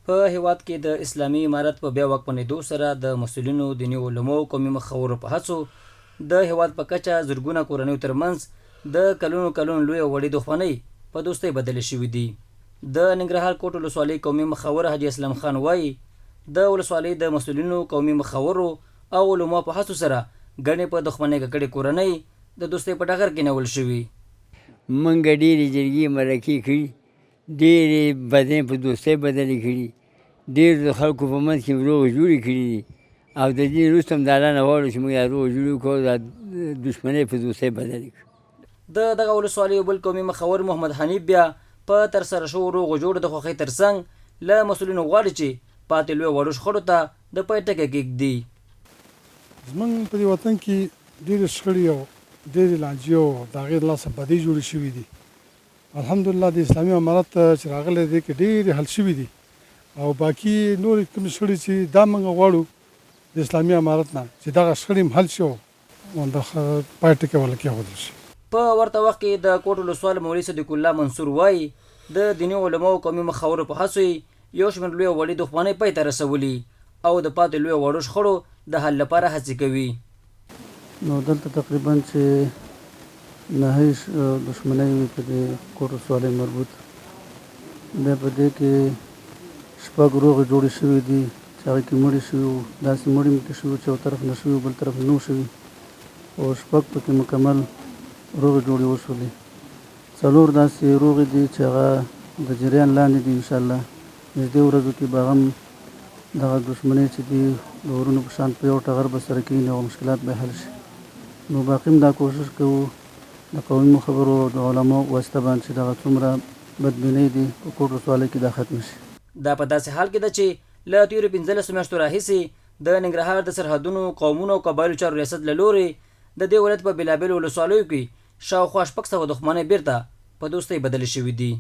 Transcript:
په هیواد کې د اسلامي امارت په بیا واکمنېدو سره د مسؤلینو، دیني علماو، قومي مخورو په هڅو د هیواد په کچه زرګونه کورنیو ترمنځ د کلونو لویې او وړې دښمنۍ په دوستۍ بدلې شوي دي. د ننګرهار کوټ ولسوالۍ قومي مخور حاجي اسلم خان وایي د ولسوالۍ د مسؤلینو، قومي مخورو او علماو په هڅو سره ګڼې په دښمنۍ ککړې کورنۍ د دوستۍ په ډګر کې نیول شوي. موږ ډېرې جرګې مرکې کړي، ډېرې بدۍ په دوستۍ بدلې کړي، ډېر د خلکو په منځ کې روغې جوړې کړي دي او د دې وروسته هم د الله نه غواړو چې موږ دا روغې جوړې وکړو او دا دښمنۍ په دوستۍ بدلې کړو. د دغه ولسوالۍ بل قومي مخور محمد حنیف بیا په ترسره شوو روغو جوړو د خوښۍ ترڅنګ له مسؤلینو غواړي چې پاتې لویو وړو شخړو ته د پای ټکی کېږدي. زموږ په دې وطن کې ډېرې شخړې او ډېرې لانجې او د هغې د لاسه بدۍ جوړې شوي دي. الحمدلله د اسلامي امارت چې راغلی دی کې ډېرې حل شوي دي او باقي نورې کومې شخړې چې دا موږ غواړو د اسلامي امارت نه چې دغه شخړې هم حل شي او د پای ټکی ورله کېښودل شي. په ورته وخت کې د کوټ ولسوال مولوي صدیق الله منصور وایي د دیني علماو او قومي مخورو په هڅو یو شمېر لویې او وړې دښمنۍ پای ته رسولي او د پاتې لویو وړو شخړو د حل لپاره هڅې کوي. نو دلته تقریبا چې نهه دښمنۍ وي په دې کوټ ولسوالۍ مربوط. بیا په دې کې 6 روغې جوړې شوې دي چې هغې کې مړي شوي وو، داسې مړي مې کې شوي وو چې یو طرف نه شوي وو بل طرف نه وو شوي، او 6 پکې مکمل روغې جوړې وشولې. 4 داسې روغې دي چې هغه د جریان لاندې دي. انشاءالله نږدې ورځو کې به هم دغه دښمنۍ چې دي د ورونو په شان په یو ټغر به سره کېني او مشکلات به حل شي. نو باقي هم دا کوشش کوو د قومي مخبرو او د علماو واسطه باندې چې دغه څومره بدبینۍ دي په کوټ ولسوالۍ کې دا ختم شي. دا په داسې حال کې ده چې له تېرو 15 میاشتو راهیسې د ننګرهار د سرحدونو، قومونو او قبایلو چارو ریاست له لورې د دې ولایت په بېلابېلو ولسوالیو کې شاوخوا 600 دښمنۍ بېرته په دوستۍ بدلې شوي دي.